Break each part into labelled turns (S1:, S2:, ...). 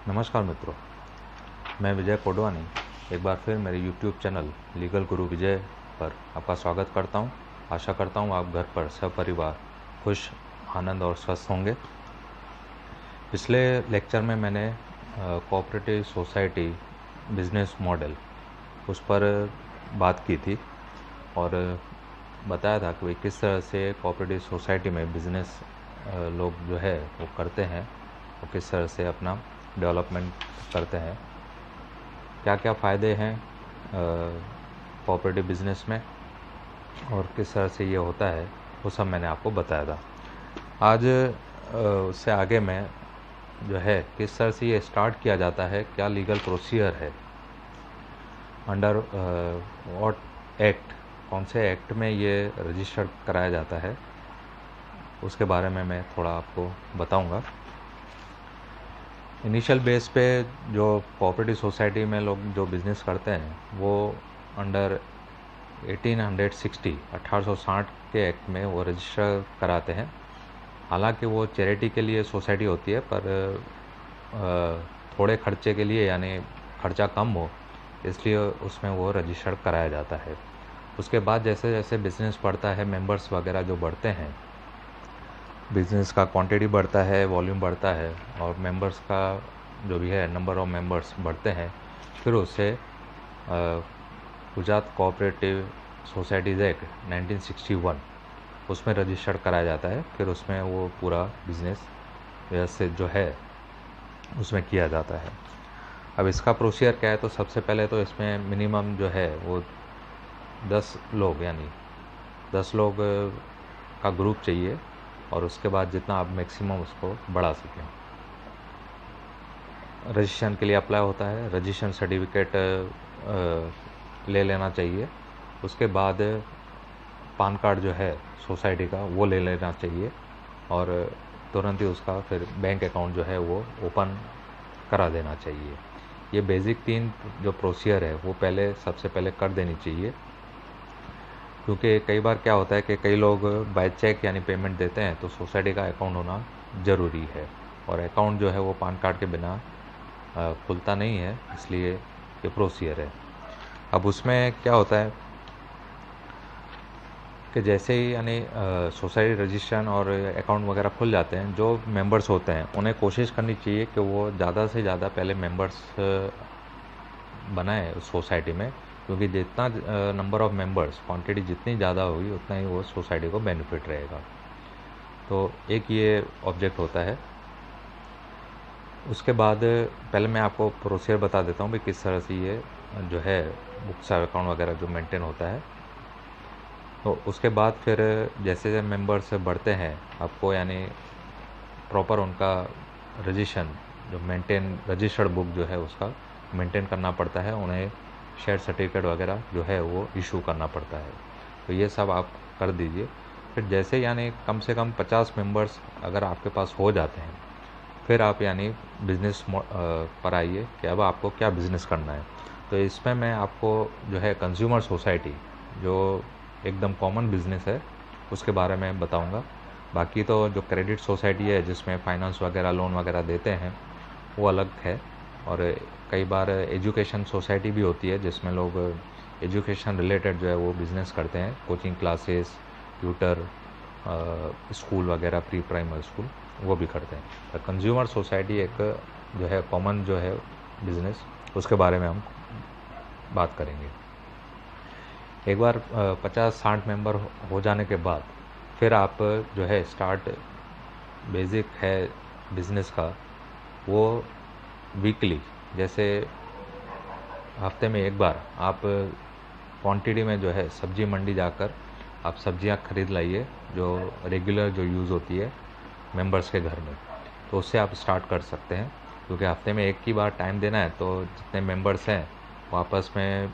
S1: नमस्कार मित्रों, मैं विजय कोडवानी एक बार फिर मेरे YouTube चैनल लीगल गुरु विजय पर आपका स्वागत करता हूं। आशा करता हूं आप घर पर सपरिवार खुश, आनंद और स्वस्थ होंगे। पिछले लेक्चर में मैंने कोऑपरेटिव सोसाइटी बिजनेस मॉडल उस पर बात की थी और बताया था कि किस तरह से कोऑपरेटिव सोसाइटी में बिजनेस लोग जो है वो करते हैं और किस तरह से अपना डेवलपमेंट करते हैं, क्या क्या फ़ायदे हैं कोऑपरेटिव बिजनेस में और किस तरह से ये होता है, वो सब मैंने आपको बताया था। आज उससे आगे मैं जो है किस तरह से ये स्टार्ट किया जाता है, क्या लीगल प्रोसीजर है, अंडर व्हाट एक्ट, कौन से एक्ट में ये रजिस्टर्ड कराया जाता है, उसके बारे में मैं थोड़ा आपको बताऊंगा। इनिशियल बेस पे जो कोऑपरेटिव सोसाइटी में लोग जो बिज़नेस करते हैं वो अंडर 1860 के एक्ट में वो रजिस्टर कराते हैं। हालांकि वो चैरिटी के लिए सोसाइटी होती है, पर थोड़े खर्चे के लिए, यानी खर्चा कम हो इसलिए उसमें वो रजिस्टर कराया जाता है। उसके बाद जैसे जैसे बिज़नेस बढ़ता है, मेंबर्स वगैरह जो बढ़ते हैं, बिज़नेस का क्वांटिटी बढ़ता है, वॉल्यूम बढ़ता है और मेंबर्स का जो भी है नंबर ऑफ मेंबर्स बढ़ते हैं, फिर उससे गुजरात कोऑपरेटिव सोसाइटीज़ एक्ट 1961 उसमें रजिस्टर्ड कराया जाता है। फिर उसमें वो पूरा बिज़नेस व्यवस्थित जो है उसमें किया जाता है। अब इसका प्रोसीजर क्या है, तो सबसे पहले तो इसमें मिनिमम जो है वो 10 लोग, यानी 10 लोग का ग्रुप चाहिए और उसके बाद जितना आप मैक्सिमम उसको बढ़ा सकें। रजिस्ट्रेशन के लिए अप्लाई होता है, रजिस्ट्रेशन सर्टिफिकेट ले लेना चाहिए। उसके बाद पान कार्ड जो है सोसाइटी का वो ले लेना चाहिए और तुरंत ही उसका फिर बैंक अकाउंट जो है वो ओपन करा देना चाहिए। ये बेसिक 3 जो प्रोसीजर है वो सबसे पहले कर देनी चाहिए, क्योंकि कई बार क्या होता है कि कई लोग बाय चेक यानी पेमेंट देते हैं, तो सोसाइटी का अकाउंट होना ज़रूरी है और अकाउंट जो है वो पान कार्ड के बिना खुलता नहीं है, इसलिए ये प्रोसीजर है। अब उसमें क्या होता है कि जैसे ही यानी सोसाइटी रजिस्ट्रेशन और अकाउंट वगैरह खुल जाते हैं, जो मेंबर्स होते हैं उन्हें कोशिश करनी चाहिए कि वो ज़्यादा से ज़्यादा पहले मेंबर्स बनाए उस सोसाइटी में, क्योंकि जितना नंबर ऑफ़ मेंबर्स, क्वांटिटी जितनी ज़्यादा होगी उतना ही वो सोसाइटी को बेनिफिट रहेगा। तो एक ये ऑब्जेक्ट होता है। उसके बाद पहले मैं आपको प्रोसीजर बता देता हूँ भी किस तरह से ये जो है बुक्स अकाउंट वगैरह जो मेंटेन होता है। तो उसके बाद फिर जैसे जैसे मेंबर्स बढ़ते हैं, आपको यानी प्रॉपर उनका रजिस्ट्रेशन जो रजिस्टर्ड बुक जो है उसका मेंटेन करना पड़ता है, उन्हें शेयर सर्टिफिकेट वगैरह जो है वो इशू करना पड़ता है। तो ये सब आप कर दीजिए। फिर जैसे यानी कम से कम 50 मेंबर्स अगर आपके पास हो जाते हैं, फिर आप यानी बिज़नेस पर आइए कि अब आपको क्या बिज़नेस करना है। तो इसमें मैं आपको जो है कंज्यूमर सोसाइटी जो एकदम कॉमन बिज़नेस है उसके बारे में बताऊंगा। बाकी तो जो क्रेडिट सोसाइटी है जिसमें फाइनेंस वगैरह, लोन वगैरह देते हैं, वो अलग है। और कई बार एजुकेशन सोसाइटी भी होती है जिसमें लोग एजुकेशन रिलेटेड जो है वो बिज़नेस करते हैं, कोचिंग क्लासेस, ट्यूटर, स्कूल वगैरह, प्री प्राइमरी स्कूल, वो भी करते हैं। तो कंज्यूमर सोसाइटी एक जो है कॉमन जो है बिज़नेस, उसके बारे में हम बात करेंगे। एक बार 50-60 मेंबर हो जाने के बाद फिर आप जो है स्टार्ट बेसिक है बिज़नेस का, वो वीकली, जैसे हफ्ते में एक बार आप क्वांटिटी में जो है सब्जी मंडी जाकर आप सब्जियां खरीद लाइए, जो रेगुलर जो यूज़ होती है मेंबर्स के घर में। तो उससे आप स्टार्ट कर सकते हैं, क्योंकि हफ्ते में एक ही बार टाइम देना है, तो जितने मेंबर्स हैं वो आपस में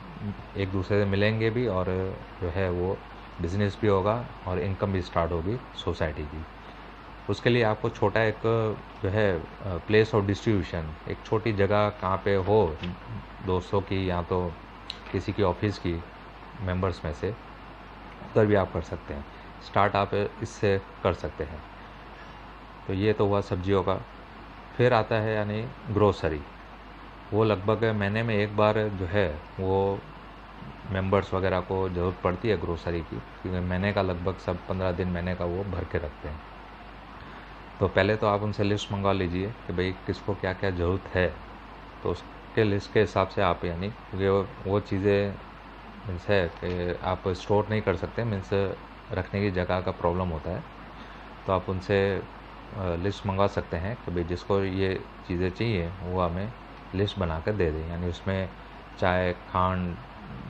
S1: एक दूसरे से मिलेंगे भी और जो है वो बिज़नेस भी होगा और इनकम भी स्टार्ट होगी सोसाइटी की। उसके लिए आपको छोटा एक जो है प्लेस ऑफ डिस्ट्रीब्यूशन, एक छोटी जगह कहाँ पे हो दोस्तों की या तो किसी की ऑफिस की मेंबर्स में से, उधर भी आप कर सकते हैं। स्टार्ट आप इससे कर सकते हैं। तो ये तो हुआ सब्जियों का। फिर आता है यानी ग्रोसरी। वो लगभग महीने में एक बार जो है वो मेंबर्स वगैरह को ज़रूरत पड़ती है ग्रोसरी की, क्योंकि महीने का लगभग सब 15 दिन महीने का वो भर के रखते हैं। तो पहले तो आप उनसे लिस्ट मंगवा लीजिए कि भाई किसको क्या क्या ज़रूरत है, तो उसके लिस्ट के हिसाब से आप यानी, क्योंकि वो चीज़ें मीन्स है कि आप स्टोर नहीं कर सकते, मीन्स रखने की जगह का प्रॉब्लम होता है, तो आप उनसे लिस्ट मंगवा सकते हैं कि भाई जिसको ये चीज़ें चाहिए वो हमें लिस्ट बना कर दे दें। यानी उसमें चाय, खांड,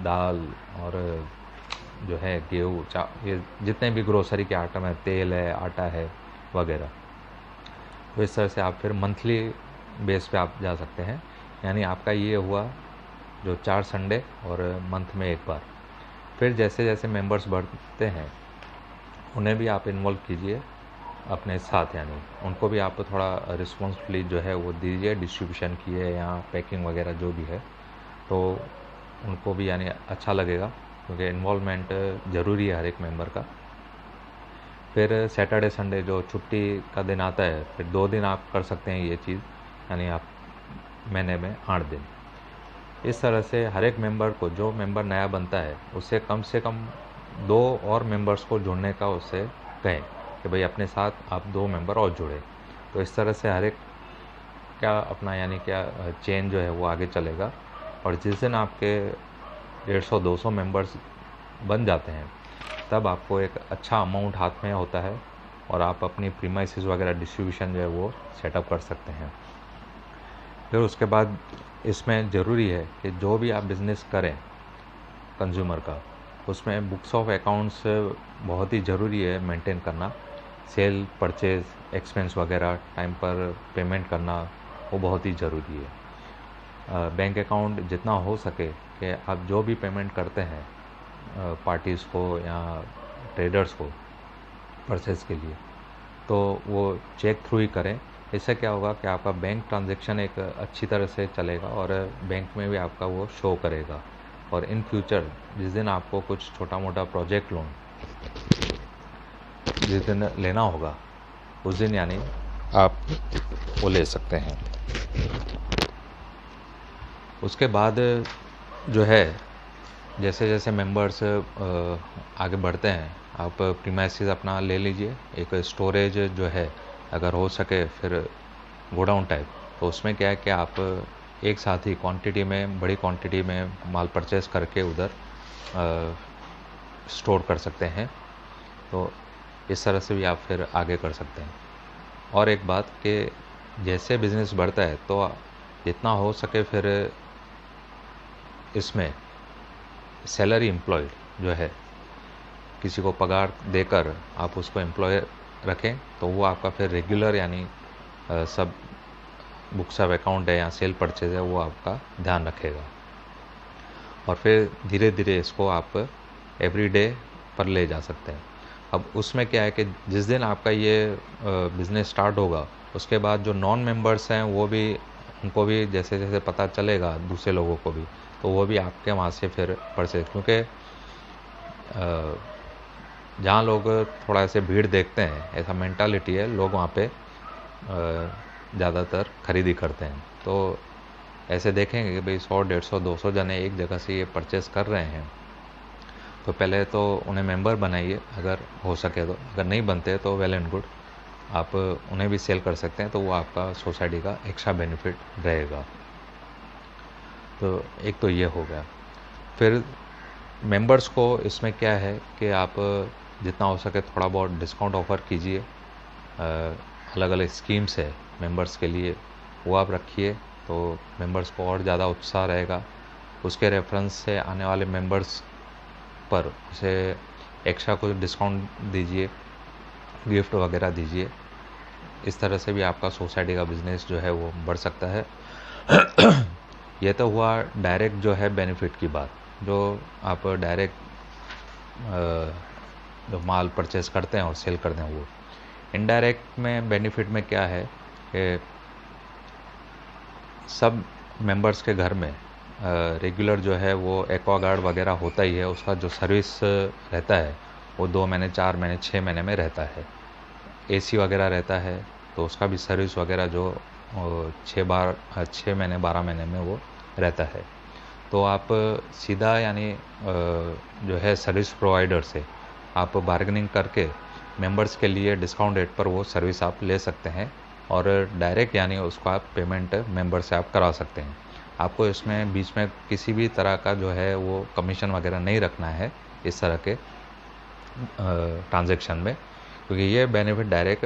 S1: दाल और जो है गेहूँ, ये जितने भी ग्रोसरी के आइटम है, तेल है, आटा है वगैरह। तो इस तरह से आप फिर मंथली बेस पे आप जा सकते हैं। यानी आपका ये हुआ जो 4 संडे और मंथ में एक बार। फिर जैसे जैसे मेंबर्स बढ़ते हैं उन्हें भी आप इन्वॉल्व कीजिए अपने साथ, यानी उनको भी आप थोड़ा रिस्पॉन्सिबिलिटी जो है वो दीजिए, डिस्ट्रीब्यूशन की है या पैकिंग वगैरह जो भी है, तो उनको भी यानी अच्छा लगेगा, क्योंकि इन्वॉल्वमेंट ज़रूरी है हर एक मेंबर का। फिर सैटरडे संडे जो छुट्टी का दिन आता है, फिर 2 दिन आप कर सकते हैं ये चीज़, यानी आप महीने में 8 दिन। इस तरह से हर एक मेंबर को, जो मेंबर नया बनता है उससे कम 2 और मेंबर्स को जुड़ने का उससे कहें कि भाई अपने साथ आप 2 मेंबर और जुड़े। तो इस तरह से हर एक क्या अपना यानी क्या चेन जो है वो आगे चलेगा। और जिस दिन आपके 150-200 मेंबर्स बन जाते हैं तब आपको एक अच्छा अमाउंट हाथ में होता है और आप अपनी प्रीमाइसेस वगैरह डिस्ट्रीब्यूशन जो है वो सेटअप कर सकते हैं। फिर उसके बाद इसमें ज़रूरी है कि जो भी आप बिज़नेस करें कंज्यूमर का, उसमें बुक्स ऑफ अकाउंट्स बहुत ही ज़रूरी है मेंटेन करना। सेल, परचेज़, एक्सपेंस वगैरह टाइम पर पेमेंट करना वो बहुत ही ज़रूरी है। बैंक अकाउंट जितना हो सके कि आप जो भी पेमेंट करते हैं पार्टीज़ को या ट्रेडर्स को परचेज़ के लिए, तो वो चेक थ्रू ही करें। इससे क्या होगा कि आपका बैंक ट्रांजैक्शन एक अच्छी तरह से चलेगा और बैंक में भी आपका वो शो करेगा। और इन फ्यूचर जिस दिन आपको कुछ छोटा मोटा प्रोजेक्ट लोन जिस दिन लेना होगा उस दिन यानी आप वो ले सकते हैं। उसके बाद जो है जैसे जैसे मेंबर्स आगे बढ़ते हैं, आप प्रीमाइसेस अपना ले लीजिए। एक स्टोरेज जो है अगर हो सके फिर गोडाउन टाइप, तो उसमें क्या है कि आप एक साथ ही क्वांटिटी में, बड़ी क्वांटिटी में माल परचेस करके उधर स्टोर कर सकते हैं। तो इस तरह से भी आप फिर आगे कर सकते हैं। और एक बात कि जैसे बिज़नेस बढ़ता है तो जितना हो सके फिर इसमें सैलरी एम्प्लॉयड जो है, किसी को पगार देकर आप उसको एम्प्लॉय रखें, तो वो आपका फिर रेगुलर यानी सब बुक्स ऑफ अकाउंट है या सेल परचेज है वो आपका ध्यान रखेगा। और फिर धीरे धीरे इसको आप एवरीडे पर ले जा सकते हैं। अब उसमें क्या है कि जिस दिन आपका ये बिज़नेस स्टार्ट होगा उसके बाद जो नॉन मेंबर्स हैं वो भी, उनको भी जैसे जैसे पता चलेगा दूसरे लोगों को भी, तो वो भी आपके वहाँ से फिर परचेज, क्योंकि जहाँ लोग थोड़ा ऐसे भीड़ देखते हैं, ऐसा मेंटालिटी है, लोग वहाँ पे ज़्यादातर खरीदी करते हैं। तो ऐसे देखेंगे कि भाई 100, 150, 200 जने एक जगह से ये परचेस कर रहे हैं, तो पहले तो उन्हें मेंबर बनाइए अगर हो सके तो। अगर नहीं बनते तो वेल एंड गुड, आप उन्हें भी सेल कर सकते हैं, तो वो आपका सोसाइटी का एक्स्ट्रा बेनिफिट रहेगा। तो एक तो ये हो गया। फिर मेंबर्स को इसमें क्या है कि आप जितना हो सके थोड़ा बहुत डिस्काउंट ऑफ़र कीजिए। अलग अलग स्कीम्स है मेंबर्स के लिए, वो आप रखिए, तो मेंबर्स को और ज़्यादा उत्साह रहेगा। उसके रेफरेंस से आने वाले मेंबर्स पर उसे एक्स्ट्रा कुछ डिस्काउंट दीजिए, गिफ्ट वगैरह दीजिए। इस तरह से भी आपका सोसाइटी का बिज़नेस जो है वो बढ़ सकता है। ये तो हुआ डायरेक्ट जो है बेनिफिट की बात, जो आप डायरेक्ट जो माल परचेस करते हैं और सेल करते हैं वो। इनडायरेक्ट में बेनिफिट में क्या है कि सब मेंबर्स के घर में रेगुलर जो है वो एक्वागार्ड वगैरह होता ही है, उसका जो सर्विस रहता है वो 2 महीने, 4 महीने, 6 महीने में रहता है। एसी वगैरह रहता है तो उसका भी सर्विस वगैरह जो 6 महीने 12 महीने में वो रहता है। तो आप सीधा यानी जो है सर्विस प्रोवाइडर से आप बार्गेनिंग करके मेंबर्स के लिए डिस्काउंट रेट पर वो सर्विस आप ले सकते हैं और डायरेक्ट यानी उसको आप पेमेंट मेंबर से आप करा सकते हैं। आपको इसमें बीच में किसी भी तरह का जो है वो कमीशन वगैरह नहीं रखना है इस तरह के ट्रांजैक्शन में, क्योंकि ये बेनिफिट डायरेक्ट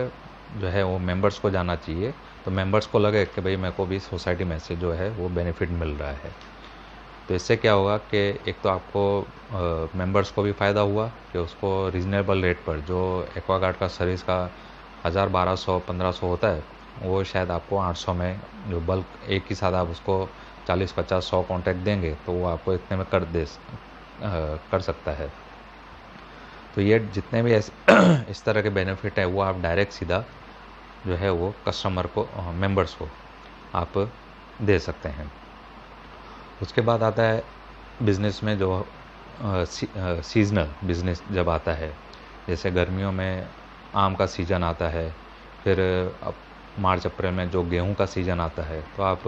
S1: जो है वो मेंबर्स को जाना चाहिए। तो मेंबर्स को लगे कि भाई मेरे को भी सोसाइटी में से जो है वो बेनिफिट मिल रहा है। तो इससे क्या होगा कि एक तो आपको मेंबर्स को भी फ़ायदा हुआ कि उसको रीज़नेबल रेट पर जो एक्वागार्ड का सर्विस का 1000 1200 1500 होता है वो शायद आपको 800 में, जो बल्क एक ही साथ आप उसको 40 50 100 कॉन्ट्रैक्ट देंगे तो वो आपको इतने में कर सकता है। तो ये जितने भी इस तरह के बेनिफिट है वो आप डायरेक्ट सीधा जो है वो कस्टमर को मेंबर्स को आप दे सकते हैं। उसके बाद आता है बिज़नेस में जो सीज़नल बिज़नेस जब आता है, जैसे गर्मियों में आम का सीज़न आता है, फिर अब मार्च अप्रैल में जो गेहूं का सीज़न आता है, तो आप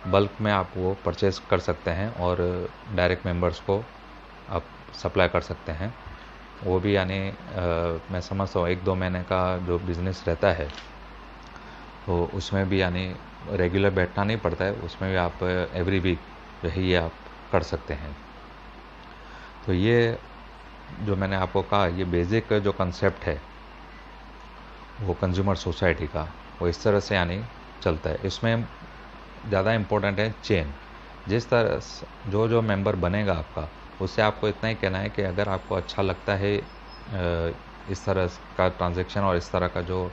S1: बल्क में आप वो परचेज़ कर सकते हैं और डायरेक्ट मेंबर्स को आप सप्लाई कर सकते हैं। वो भी यानी मैं समझता हूँ 1-2 महीने का जो बिज़नेस रहता है तो उसमें भी यानी रेगुलर बैठना नहीं पड़ता है, उसमें भी आप एवरी वीक जो है ये आप कर सकते हैं। तो ये जो मैंने आपको कहा ये बेसिक जो कंसेप्ट है वो कंज्यूमर सोसाइटी का, वो इस तरह से यानी चलता है। इसमें ज़्यादा इम्पोर्टेंट है चेन। जिस तरह जो जो मेंबर बनेगा आपका, उससे आपको इतना ही कहना है कि अगर आपको अच्छा लगता है इस तरह का ट्रांजैक्शन और इस तरह का जो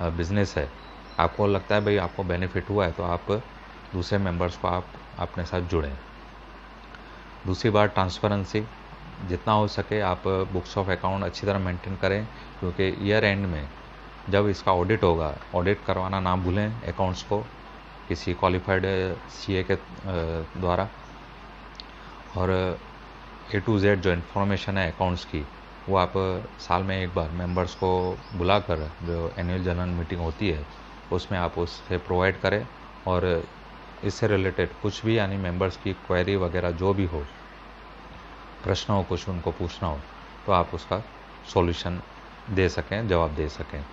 S1: बिज़नेस है, आपको लगता है भाई आपको बेनिफिट हुआ है, तो आप दूसरे मेंबर्स को आप अपने साथ जुड़ें। दूसरी बात ट्रांसपेरेंसी, जितना हो सके आप बुक्स ऑफ अकाउंट अच्छी तरह मेंटेन करें, क्योंकि ईयर एंड में जब इसका ऑडिट होगा, ऑडिट करवाना ना भूलें अकाउंट्स को किसी क्वालिफाइड सीए के द्वारा। और A to Z जो इन्फॉर्मेशन है अकाउंट्स की वो आप साल में एक बार मेंबर्स को बुलाकर जो एनुअल जनरल मीटिंग होती है उसमें आप उससे प्रोवाइड करें, और इससे रिलेटेड कुछ भी यानी मेंबर्स की क्वेरी वगैरह जो भी हो, प्रश्न हो, कुछ उनको पूछना हो, तो आप उसका सॉल्यूशन दे सकें, जवाब दे सकें।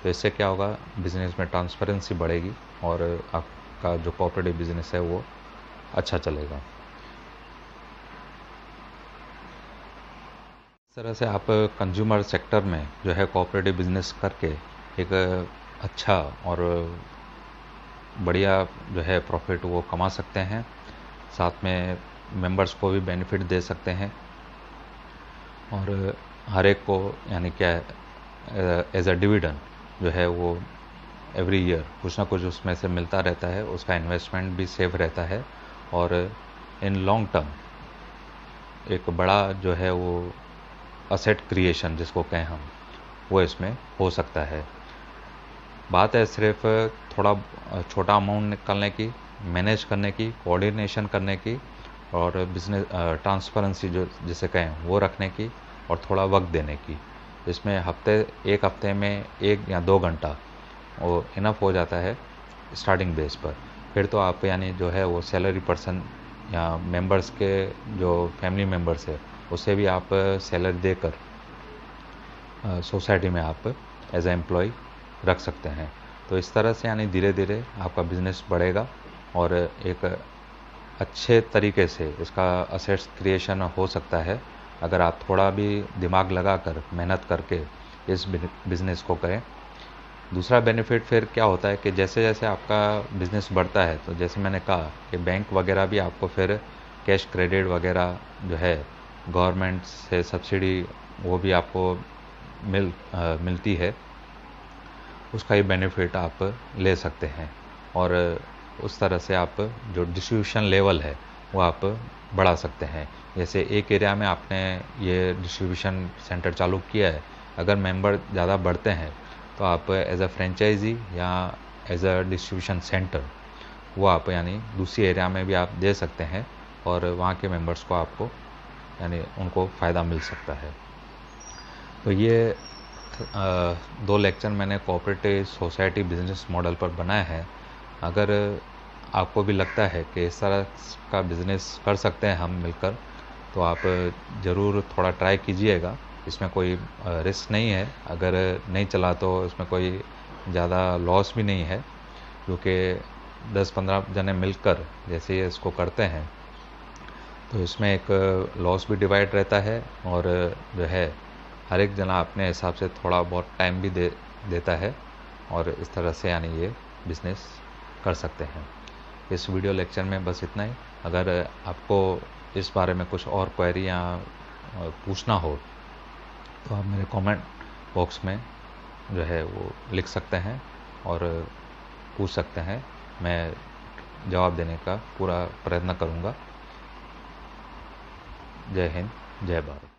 S1: तो इससे क्या होगा, बिज़नेस में ट्रांसपेरेंसी बढ़ेगी और आपका जो कोऑपरेटिव बिज़नेस है वो अच्छा चलेगा। इस तरह से आप कंज्यूमर सेक्टर में जो है कोऑपरेटिव बिज़नेस करके एक अच्छा और बढ़िया जो है प्रॉफिट वो कमा सकते हैं, साथ में मेंबर्स को भी बेनिफिट दे सकते हैं और हर एक को यानी क्या एज अ डिविडेंड जो है वो एवरी ईयर कुछ ना कुछ उसमें से मिलता रहता है, उसका इन्वेस्टमेंट भी सेफ रहता है और इन लॉन्ग टर्म एक बड़ा जो है वो असेट क्रिएशन जिसको कहें हम, वो इसमें हो सकता है। बात है सिर्फ थोड़ा छोटा अमाउंट निकालने की, मैनेज करने की, कोऑर्डिनेशन करने की और बिजनेस ट्रांसपेरेंसी जो जिसे कहें वो रखने की और थोड़ा वक्त देने की। इसमें एक हफ्ते में 1 या 2 घंटा वो इनफ हो जाता है स्टार्टिंग बेस पर। फिर तो आप यानी जो है वो सैलरी पर्सन या मेंबर्स के जो फैमिली मेंबर्स है उसे भी आप सैलरी देकर सोसाइटी में आप एज ए एम्प्लॉय रख सकते हैं। तो इस तरह से यानी धीरे धीरे आपका बिजनेस बढ़ेगा और एक अच्छे तरीके से इसका असेट्स क्रिएशन हो सकता है अगर आप थोड़ा भी दिमाग लगाकर मेहनत करके इस बिज़नेस को करें। दूसरा बेनिफिट फिर क्या होता है कि जैसे जैसे आपका बिज़नेस बढ़ता है, तो जैसे मैंने कहा कि बैंक वगैरह भी आपको फिर कैश क्रेडिट वगैरह जो है गवर्नमेंट से सब्सिडी वो भी आपको मिलती है, उसका ही बेनिफिट आप ले सकते हैं और उस तरह से आप जो डिस्ट्रीब्यूशन लेवल है वो आप बढ़ा सकते हैं। जैसे एक एरिया में आपने ये डिस्ट्रीब्यूशन सेंटर चालू किया है, अगर मेंबर ज़्यादा बढ़ते हैं तो आप एज अ फ्रेंचाइजी या एज अ डिस्ट्रीब्यूशन सेंटर वो आप यानी दूसरी एरिया में भी आप दे सकते हैं और वहाँ के मेंबर्स को आपको यानी उनको फ़ायदा मिल सकता है। तो ये 2 लेक्चर मैंने कोऑपरेटिव सोसाइटी बिजनेस मॉडल पर बनाया है। अगर आपको भी लगता है कि इस तरह का बिज़नेस कर सकते हैं हम मिलकर, तो आप ज़रूर थोड़ा ट्राई कीजिएगा। इसमें कोई रिस्क नहीं है। अगर नहीं चला तो इसमें कोई ज़्यादा लॉस भी नहीं है, क्योंकि 10-15 जने मिलकर जैसे ये इसको करते हैं तो इसमें एक लॉस भी डिवाइड रहता है, और जो है हर एक जना अपने हिसाब से थोड़ा बहुत टाइम भी देता है, और इस तरह से यानी ये बिज़नेस कर सकते हैं। इस वीडियो लेक्चर में बस इतना ही। अगर आपको इस बारे में कुछ और क्वेरी या पूछना हो तो आप मेरे कमेंट बॉक्स में जो है वो लिख सकते हैं और पूछ सकते हैं। मैं जवाब देने का पूरा प्रयत्न करूँगा। जय हिंद, जय भारत।